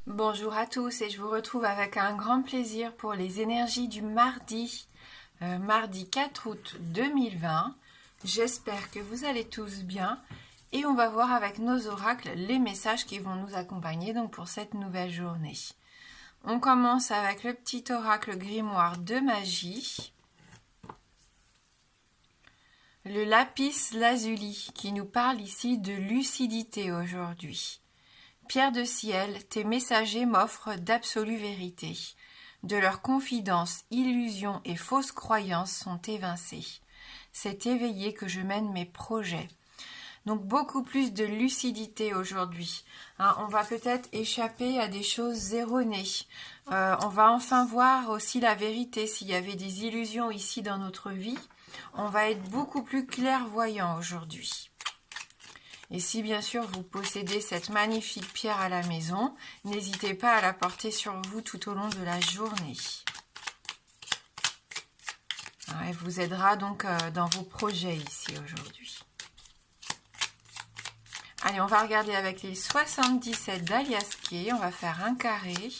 Bonjour à tous et je vous retrouve avec un grand plaisir pour les énergies du mardi, mardi 4 août 2020. J'espère que vous allez tous bien et on va voir avec nos oracles les messages qui vont nous accompagner donc pour cette nouvelle journée. On commence avec le petit oracle grimoire de magie. Le lapis lazuli qui nous parle ici de lucidité aujourd'hui. Pierre de ciel, tes messagers m'offrent d'absolues vérités. De leurs confidences, illusions et fausses croyances sont évincées. C'est éveillé que je mène mes projets. Donc beaucoup plus de lucidité aujourd'hui. On va peut-être échapper à des choses erronées. On va enfin voir aussi la vérité. S'il y avait des illusions ici dans notre vie, on va être beaucoup plus clairvoyant aujourd'hui. Et si bien sûr vous possédez cette magnifique pierre à la maison, n'hésitez pas à la porter sur vous tout au long de la journée. Elle vous aidera donc dans vos projets ici aujourd'hui. Allez, on va regarder avec les 77 d'Aliaské. On va faire un carré.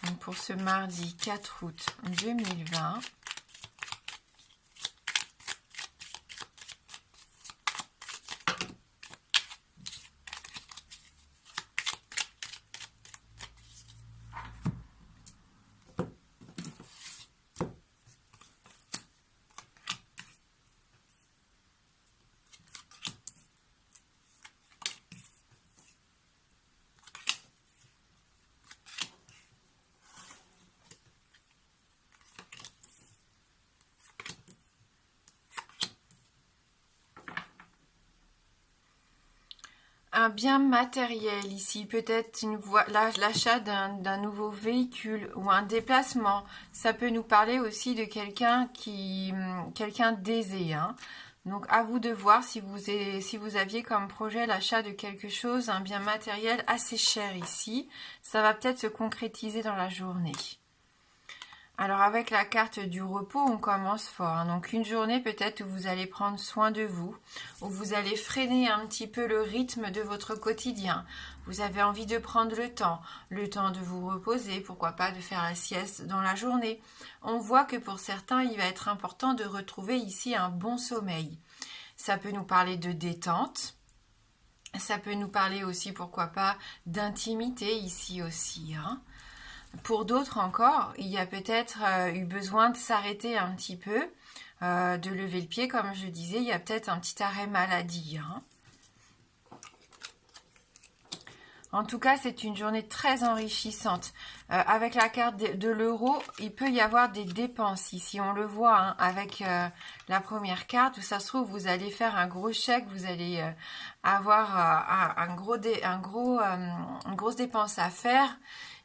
Donc pour ce mardi 4 août 2020. Un bien matériel ici, peut-être l'achat d'un nouveau véhicule ou un déplacement. Ça peut nous parler aussi de quelqu'un d'aisé. Donc à vous de voir si vous aviez comme projet l'achat de quelque chose, un bien matériel assez cher ici. Ça va peut-être se concrétiser dans la journée. Alors avec la carte du repos, on commence fort. Donc une journée peut-être où vous allez prendre soin de vous, où vous allez freiner un petit peu le rythme de votre quotidien. Vous avez envie de prendre le temps de vous reposer, pourquoi pas de faire la sieste dans la journée. On voit que pour certains, il va être important de retrouver ici un bon sommeil. Ça peut nous parler de détente. Ça peut nous parler aussi, pourquoi pas, d'intimité ici aussi. Pour d'autres encore, il y a peut-être eu besoin de s'arrêter un petit peu, de lever le pied, comme je disais, il y a peut-être un petit arrêt maladie. En tout cas, c'est une journée très enrichissante. Avec la carte de l'euro, il peut y avoir des dépenses ici. On le voit avec la première carte, où ça se trouve, vous allez faire un gros chèque, vous allez avoir une grosse dépense à faire.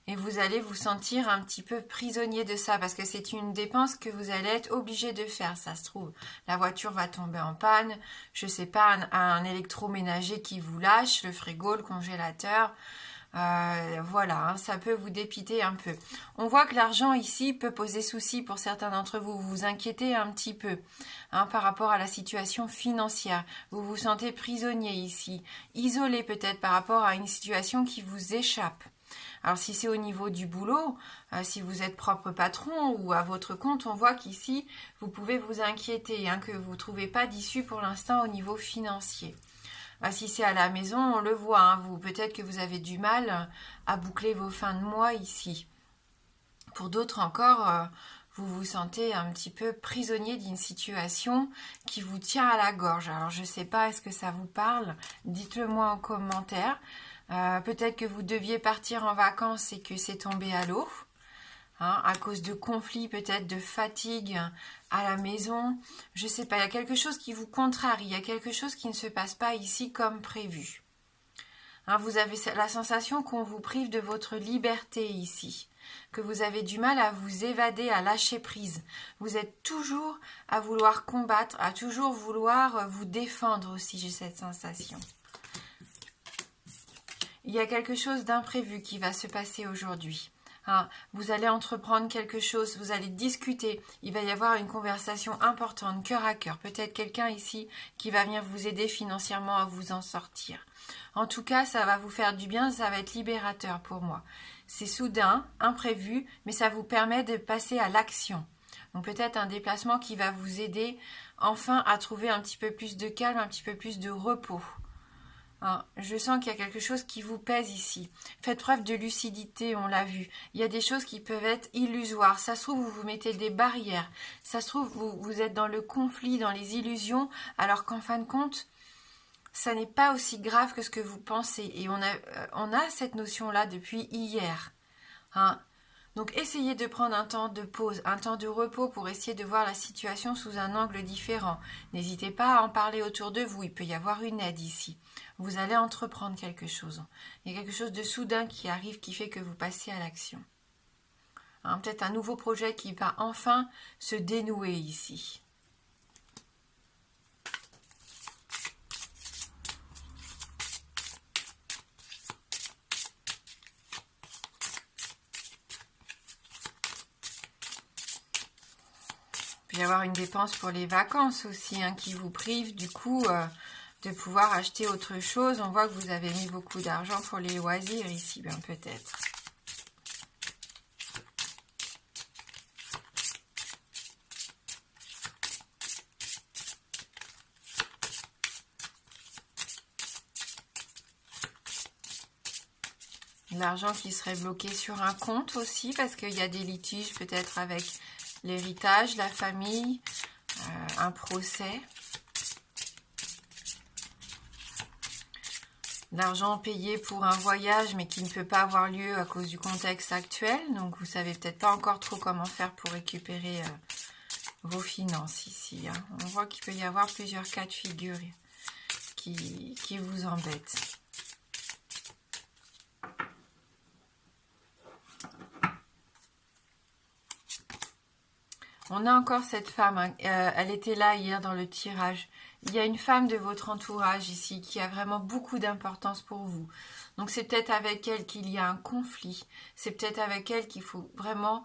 Et vous allez vous sentir un petit peu prisonnier de ça parce que c'est une dépense que vous allez être obligé de faire, ça se trouve. La voiture va tomber en panne, je sais pas, un électroménager qui vous lâche, le frigo, le congélateur. Voilà, ça peut vous dépiter un peu. On voit que l'argent ici peut poser souci pour certains d'entre vous. Vous vous inquiétez un petit peu par rapport à la situation financière. Vous vous sentez prisonnier ici, isolé peut-être par rapport à une situation qui vous échappe. Alors si c'est au niveau du boulot, si vous êtes propre patron ou à votre compte, on voit qu'ici, vous pouvez vous inquiéter, que vous ne trouvez pas d'issue pour l'instant au niveau financier. Si c'est à la maison, on le voit, peut-être que vous avez du mal à boucler vos fins de mois ici. Pour d'autres encore, vous vous sentez un petit peu prisonnier d'une situation qui vous tient à la gorge. Alors je ne sais pas, est-ce que ça vous parle? Dites-le moi en commentaire. Peut-être que vous deviez partir en vacances et que c'est tombé à l'eau, à cause de conflits, peut-être de fatigue à la maison. Je ne sais pas, il y a quelque chose qui vous contrarie, il y a quelque chose qui ne se passe pas ici comme prévu. Vous avez la sensation qu'on vous prive de votre liberté ici, que vous avez du mal à vous évader, à lâcher prise. Vous êtes toujours à vouloir combattre, à toujours vouloir vous défendre aussi, j'ai cette sensation. Il y a quelque chose d'imprévu qui va se passer aujourd'hui. Hein, vous allez entreprendre quelque chose, vous allez discuter, il va y avoir une conversation importante, cœur à cœur. Peut-être quelqu'un ici qui va venir vous aider financièrement à vous en sortir. En tout cas, ça va vous faire du bien, ça va être libérateur pour moi. C'est soudain, imprévu, mais ça vous permet de passer à l'action. Donc peut-être un déplacement qui va vous aider enfin à trouver un petit peu plus de calme, un petit peu plus de repos. Hein, je sens qu'il y a quelque chose qui vous pèse ici. Faites preuve de lucidité, on l'a vu. Il y a des choses qui peuvent être illusoires. Ça se trouve, vous vous mettez des barrières. Ça se trouve, vous êtes dans le conflit, dans les illusions, alors qu'en fin de compte, ça n'est pas aussi grave que ce que vous pensez. Et on a cette notion-là depuis hier. Hein. Donc essayez de prendre un temps de pause, un temps de repos pour essayer de voir la situation sous un angle différent. N'hésitez pas à en parler autour de vous, il peut y avoir une aide ici. Vous allez entreprendre quelque chose. Il y a quelque chose de soudain qui arrive qui fait que vous passez à l'action. Hein, peut-être un nouveau projet qui va enfin se dénouer ici. Il peut y avoir une dépense pour les vacances aussi, hein, qui vous prive du coup de pouvoir acheter autre chose. On voit que vous avez mis beaucoup d'argent pour les loisirs ici, ben peut-être. L'argent qui serait bloqué sur un compte aussi, parce qu'il y a des litiges peut-être avec l'héritage, la famille, un procès. L'argent payé pour un voyage, mais qui ne peut pas avoir lieu à cause du contexte actuel. Donc, vous savez peut-être pas encore trop comment faire pour récupérer vos finances ici. Hein. On voit qu'il peut y avoir plusieurs cas de figure qui vous embêtent. On a encore cette femme, hein. Elle était là hier dans le tirage. Il y a une femme de votre entourage ici qui a vraiment beaucoup d'importance pour vous. Donc c'est peut-être avec elle qu'il y a un conflit. C'est peut-être avec elle qu'il faut vraiment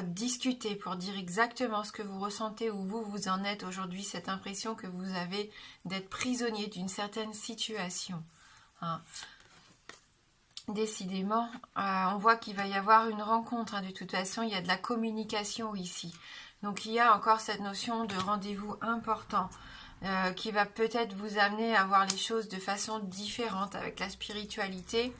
discuter pour dire exactement ce que vous ressentez, où vous en êtes aujourd'hui, cette impression que vous avez d'être prisonnier d'une certaine situation. Hein. Décidément, on voit qu'il va y avoir une rencontre. Hein. De toute façon, il y a de la communication ici. Donc il y a encore cette notion de rendez-vous important qui va peut-être vous amener à voir les choses de façon différente avec la spiritualité.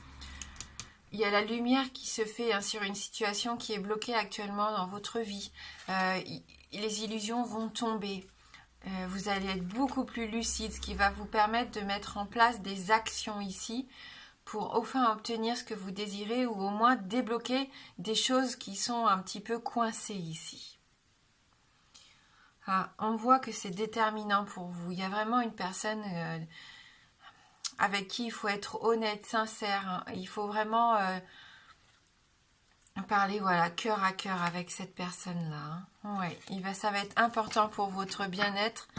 Il y a la lumière qui se fait hein, sur une situation qui est bloquée actuellement dans votre vie. Les illusions vont tomber. Vous allez être beaucoup plus lucide, ce qui va vous permettre de mettre en place des actions ici pour enfin obtenir ce que vous désirez ou au moins débloquer des choses qui sont un petit peu coincées ici. Ah, on voit que c'est déterminant pour vous. Il y a vraiment une personne avec qui il faut être honnête, sincère. Hein. Il faut vraiment parler voilà, cœur à cœur avec cette personne-là. Hein. Ouais, ça va être important pour votre bien-être,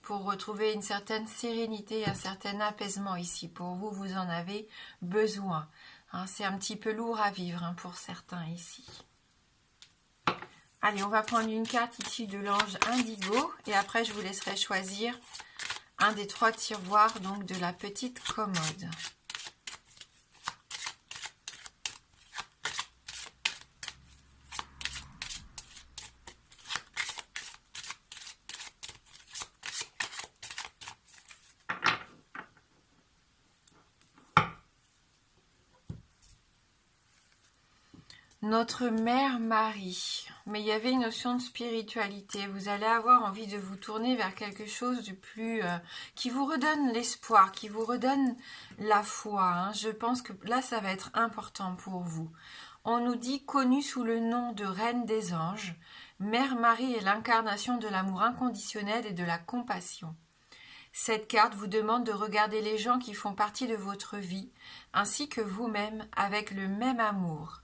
pour retrouver une certaine sérénité, un certain apaisement ici. Pour vous, vous en avez besoin. Hein, c'est un petit peu lourd à vivre hein, pour certains ici. Allez, on va prendre une carte ici de l'ange indigo et après je vous laisserai choisir un des 3 tiroirs donc de la petite commode. Notre mère Marie. Mais il y avait une notion de spiritualité. Vous allez avoir envie de vous tourner vers quelque chose de plus... qui vous redonne l'espoir, qui vous redonne la foi. Hein. Je pense que là, ça va être important pour vous. On nous dit, connue sous le nom de Reine des Anges, Mère Marie est l'incarnation de l'amour inconditionnel et de la compassion. Cette carte vous demande de regarder les gens qui font partie de votre vie, ainsi que vous-même, avec le même amour.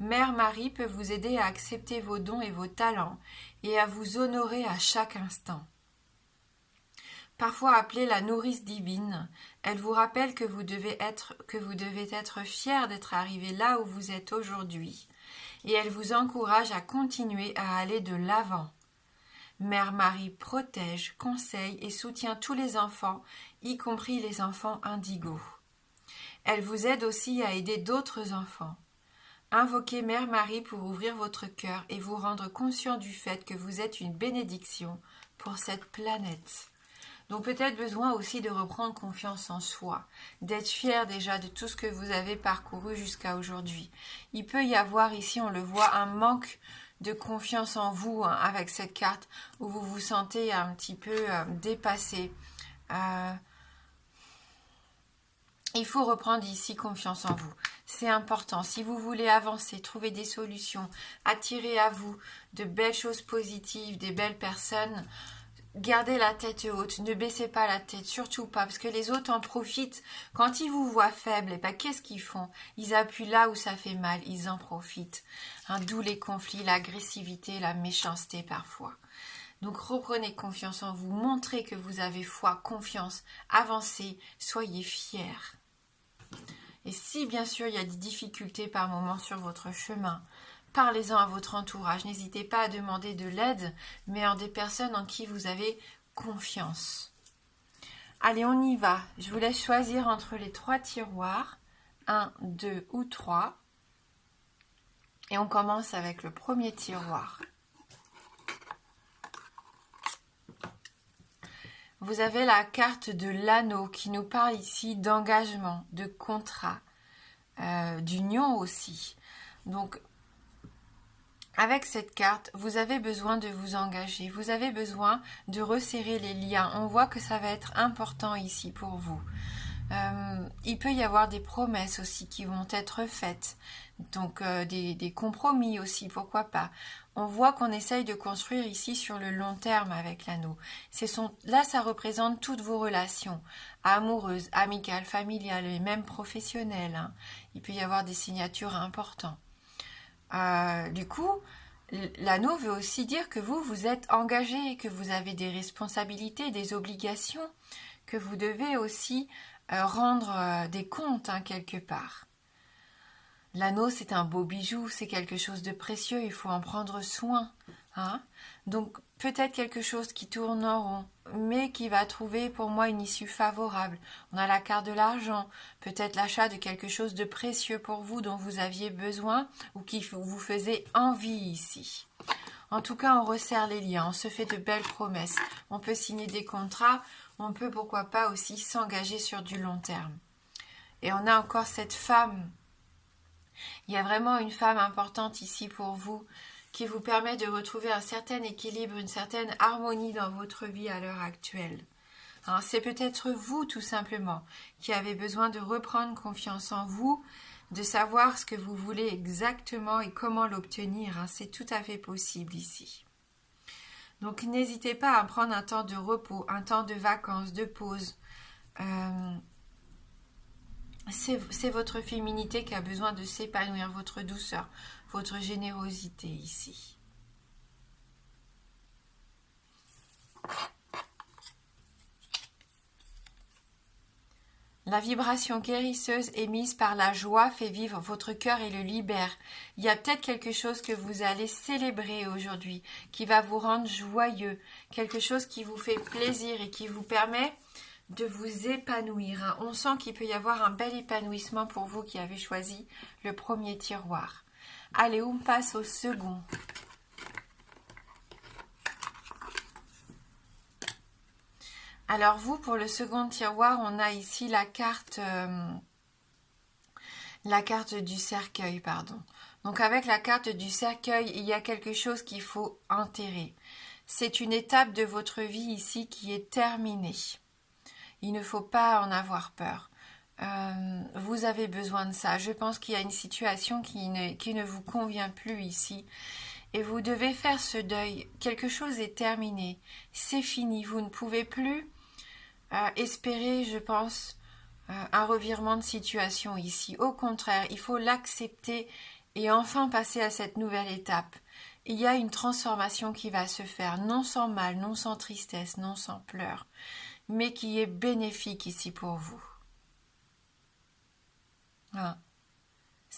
Mère Marie peut vous aider à accepter vos dons et vos talents et à vous honorer à chaque instant. Parfois appelée la nourrice divine, elle vous rappelle que vous devez être fier d'être arrivé là où vous êtes aujourd'hui et elle vous encourage à continuer à aller de l'avant. Mère Marie protège, conseille et soutient tous les enfants, y compris les enfants indigos. Elle vous aide aussi à aider d'autres enfants. Invoquez Mère Marie pour ouvrir votre cœur et vous rendre conscient du fait que vous êtes une bénédiction pour cette planète. Donc peut-être besoin aussi de reprendre confiance en soi, d'être fier déjà de tout ce que vous avez parcouru jusqu'à aujourd'hui. Il peut y avoir ici, on le voit, un manque de confiance en vous avec cette carte où vous vous sentez un petit peu dépassé. Il faut reprendre ici confiance en vous. C'est important. Si vous voulez avancer, trouver des solutions, attirer à vous de belles choses positives, des belles personnes, gardez la tête haute, ne baissez pas la tête, surtout pas, parce que les autres en profitent. Quand ils vous voient faible, et ben, qu'est-ce qu'ils font? Ils appuient là où ça fait mal, ils en profitent. D'où les conflits, l'agressivité, la méchanceté parfois. Donc reprenez confiance en vous, montrez que vous avez foi, confiance, avancez, soyez fiers. Et si bien sûr il y a des difficultés par moment sur votre chemin, parlez-en à votre entourage. N'hésitez pas à demander de l'aide, mais en des personnes en qui vous avez confiance. Allez, on y va. Je vous laisse choisir entre les 3 tiroirs. 1, 2 ou 3. Et on commence avec le premier tiroir. Vous avez la carte de l'anneau qui nous parle ici d'engagement, de contrat, d'union aussi. Donc, avec cette carte, vous avez besoin de vous engager, vous avez besoin de resserrer les liens. On voit que ça va être important ici pour vous. Il peut y avoir des promesses aussi qui vont être faites, donc des compromis aussi, pourquoi pas. On voit qu'on essaye de construire ici sur le long terme avec l'anneau. Là, ça représente toutes vos relations, amoureuses, amicales, familiales et même professionnelles. Il peut y avoir des signatures importantes. Du coup, l'anneau veut aussi dire que vous êtes engagé, que vous avez des responsabilités, des obligations, que vous devez aussi rendre des comptes quelque part. L'anneau, c'est un beau bijou, c'est quelque chose de précieux, il faut en prendre soin. Donc peut-être quelque chose qui tourne en rond, mais qui va trouver pour moi une issue favorable. On a la carte de l'argent, peut-être l'achat de quelque chose de précieux pour vous dont vous aviez besoin ou qui vous faisait envie ici. En tout cas, on resserre les liens, on se fait de belles promesses, on peut signer des contrats, on peut pourquoi pas aussi s'engager sur du long terme. Et on a encore cette femme. Il y a vraiment une femme importante ici pour vous qui vous permet de retrouver un certain équilibre, une certaine harmonie dans votre vie à l'heure actuelle. C'est peut-être vous tout simplement qui avez besoin de reprendre confiance en vous, de savoir ce que vous voulez exactement et comment l'obtenir. C'est tout à fait possible ici. Donc n'hésitez pas à prendre un temps de repos, un temps de vacances, de pause. C'est votre féminité qui a besoin de s'épanouir, votre douceur, votre générosité ici. La vibration guérisseuse émise par la joie fait vivre votre cœur et le libère. Il y a peut-être quelque chose que vous allez célébrer aujourd'hui, qui va vous rendre joyeux, quelque chose qui vous fait plaisir et qui vous permet de vous épanouir. On sent qu'il peut y avoir un bel épanouissement pour vous qui avez choisi le premier tiroir. Allez, on passe au second. Alors vous, pour le second tiroir, on a ici la carte du cercueil, pardon. Donc avec la carte du cercueil, il y a quelque chose qu'il faut enterrer. C'est une étape de votre vie ici qui est terminée. Il ne faut pas en avoir peur. Vous avez besoin de ça. Je pense qu'il y a une situation qui ne vous convient plus ici. Et vous devez faire ce deuil. Quelque chose est terminé. C'est fini. Vous ne pouvez plus espérer, je pense, un revirement de situation ici. Au contraire, il faut l'accepter et enfin passer à cette nouvelle étape. Il y a une transformation qui va se faire, non sans mal, non sans tristesse, non sans pleurs, mais qui est bénéfique ici pour vous.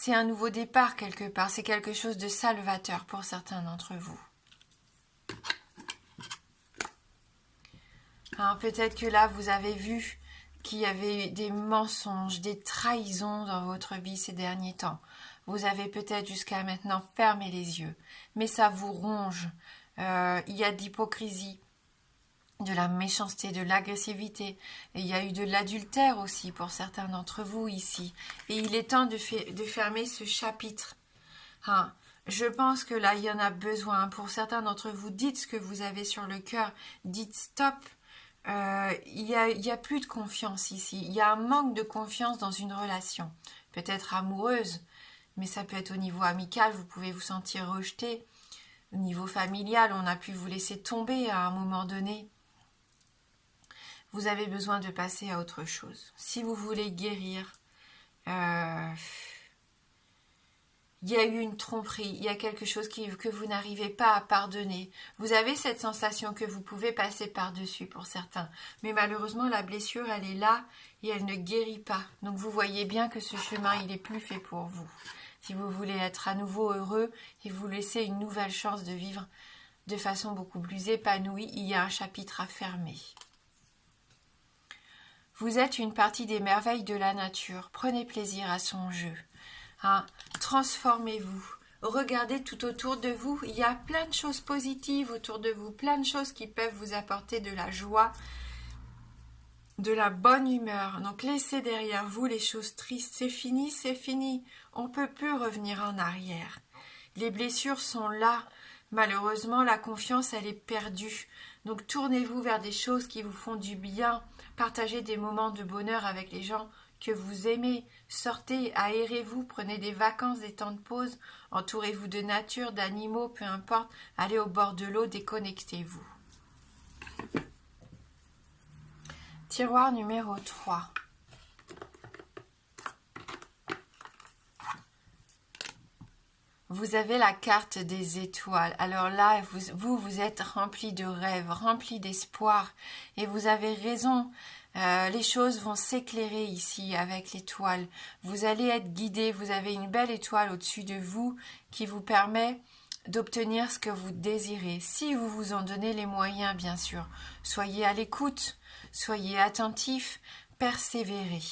c'est un nouveau départ quelque part, c'est quelque chose de salvateur pour certains d'entre vous. Hein, peut-être que là, vous avez vu qu'il y avait eu des mensonges, des trahisons dans votre vie ces derniers temps. Vous avez peut-être jusqu'à maintenant fermé les yeux, mais ça vous ronge. Il y a de l'hypocrisie, de la méchanceté, de l'agressivité. Et il y a eu de l'adultère aussi pour certains d'entre vous ici. Et il est temps de fermer ce chapitre. Hein, je pense que là, il y en a besoin. Pour certains d'entre vous, dites ce que vous avez sur le cœur. Dites stop. Il y a plus de confiance ici. Il y a un manque de confiance dans une relation. Peut-être amoureuse, mais ça peut être au niveau amical. Vous pouvez vous sentir rejeté. Au niveau familial, on a pu vous laisser tomber à un moment donné. Vous avez besoin de passer à autre chose. Si vous voulez guérir, il y a eu une tromperie, il y a quelque chose que vous n'arrivez pas à pardonner. Vous avez cette sensation que vous pouvez passer par-dessus pour certains. Mais malheureusement, la blessure, elle est là et elle ne guérit pas. Donc vous voyez bien que ce chemin, il n'est plus fait pour vous. Si vous voulez être à nouveau heureux et vous laisser une nouvelle chance de vivre de façon beaucoup plus épanouie, il y a un chapitre à fermer. Vous êtes une partie des merveilles de la nature. Prenez plaisir à son jeu. Hein, transformez-vous. Regardez tout autour de vous. Il y a plein de choses positives autour de vous. Plein de choses qui peuvent vous apporter de la joie, de la bonne humeur. Donc laissez derrière vous les choses tristes. C'est fini, c'est fini. On ne peut plus revenir en arrière. Les blessures sont là. Malheureusement, la confiance, elle est perdue. Donc tournez-vous vers des choses qui vous font du bien. Partagez des moments de bonheur avec les gens que vous aimez. Sortez, aérez-vous, prenez des vacances, des temps de pause. Entourez-vous de nature, d'animaux, peu importe. Allez au bord de l'eau, déconnectez-vous. Tiroir numéro 3. Vous avez la carte des étoiles. Alors là, vous êtes rempli de rêves, rempli d'espoir. Et vous avez raison, les choses vont s'éclairer ici avec l'étoile. Vous allez être guidé, vous avez une belle étoile au-dessus de vous qui vous permet d'obtenir ce que vous désirez. Si vous vous en donnez les moyens, bien sûr. Soyez à l'écoute, soyez attentifs, persévérez.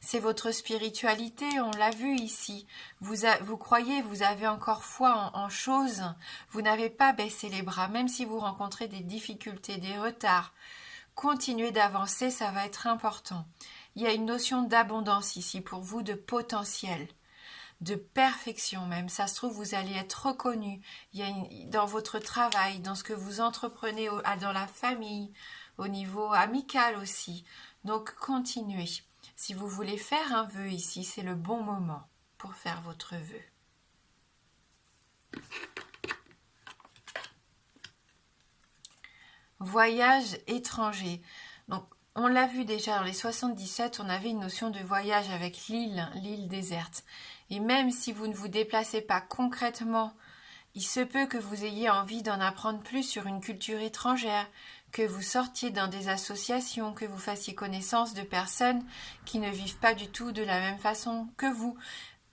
C'est votre spiritualité, on l'a vu ici. Vous croyez, vous avez encore foi en choses. Vous n'avez pas baissé les bras, même si vous rencontrez des difficultés, des retards. Continuez d'avancer, ça va être important. Il y a une notion d'abondance ici pour vous, de potentiel, de perfection même. Ça se trouve, vous allez être reconnu. Il y a dans votre travail, dans ce que vous entreprenez, dans la famille, au niveau amical aussi. Donc, continuez. Si vous voulez faire un vœu ici, c'est le bon moment pour faire votre vœu. Voyage étranger. Donc, on l'a vu déjà dans les 77, on avait une notion de voyage avec l'île déserte. Et même si vous ne vous déplacez pas concrètement, il se peut que vous ayez envie d'en apprendre plus sur une culture étrangère, que vous sortiez dans des associations, que vous fassiez connaissance de personnes qui ne vivent pas du tout de la même façon que vous.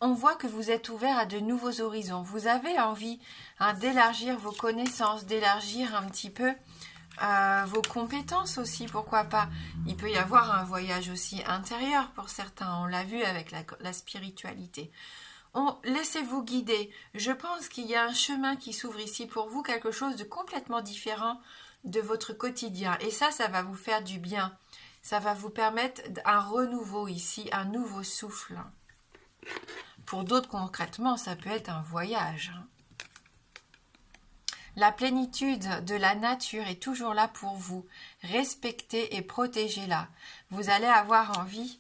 On voit que vous êtes ouvert à de nouveaux horizons. Vous avez envie d'élargir vos connaissances, d'élargir un petit peu vos compétences aussi, pourquoi pas. Il peut y avoir un voyage aussi intérieur pour certains, on l'a vu avec la spiritualité. Laissez-vous guider. Je pense qu'il y a un chemin qui s'ouvre ici pour vous, quelque chose de complètement différent de votre quotidien. Et ça va vous faire du bien. Ça va vous permettre un renouveau ici, un nouveau souffle. Pour d'autres, concrètement, ça peut être un voyage. La plénitude de la nature est toujours là pour vous. Respectez et protégez-la. Vous allez avoir envie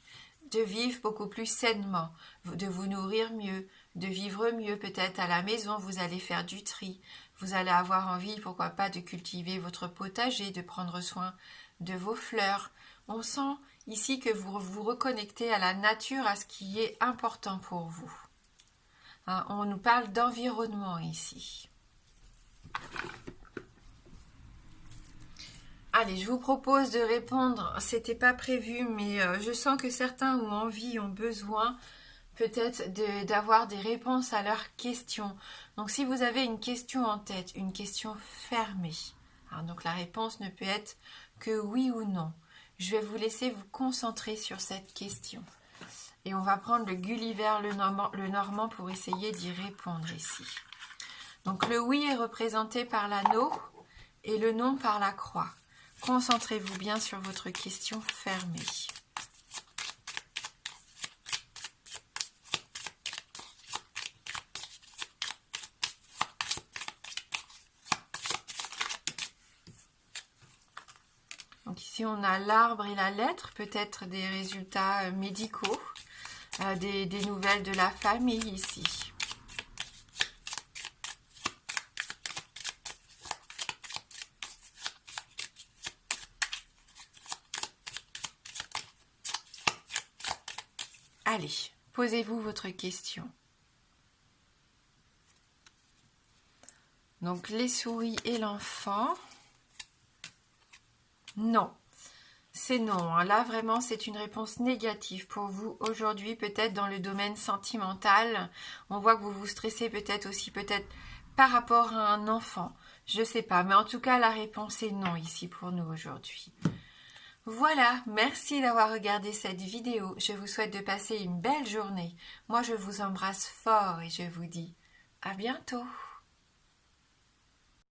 de vivre beaucoup plus sainement, de vous nourrir mieux, de vivre mieux. Peut-être à la maison, vous allez faire du tri. Vous allez avoir envie, pourquoi pas, de cultiver votre potager, de prendre soin de vos fleurs. On sent ici que vous vous reconnectez à la nature, à ce qui est important pour vous. Hein, on nous parle d'environnement ici. Allez, je vous propose de répondre. C'était pas prévu, mais je sens que certains ont envie, ont besoin peut-être d'avoir des réponses à leurs questions. Donc si vous avez une question en tête, une question fermée, alors, donc la réponse ne peut être que oui ou non. Je vais vous laisser vous concentrer sur cette question. Et on va prendre le Gulliver le Normand pour essayer d'y répondre ici. Donc le oui est représenté par l'anneau et le non par la croix. Concentrez-vous bien sur votre question fermée. Donc ici on a l'arbre et la lettre, peut-être des résultats médicaux, des nouvelles de la famille ici. Allez, posez-vous votre question. Donc les souris et l'enfant. Non, c'est non. Là, vraiment, c'est une réponse négative pour vous aujourd'hui, peut-être dans le domaine sentimental. On voit que vous vous stressez peut-être aussi, peut-être par rapport à un enfant. Je ne sais pas, mais en tout cas, la réponse est non ici pour nous aujourd'hui. Voilà, merci d'avoir regardé cette vidéo. Je vous souhaite de passer une belle journée. Moi, je vous embrasse fort et je vous dis à bientôt.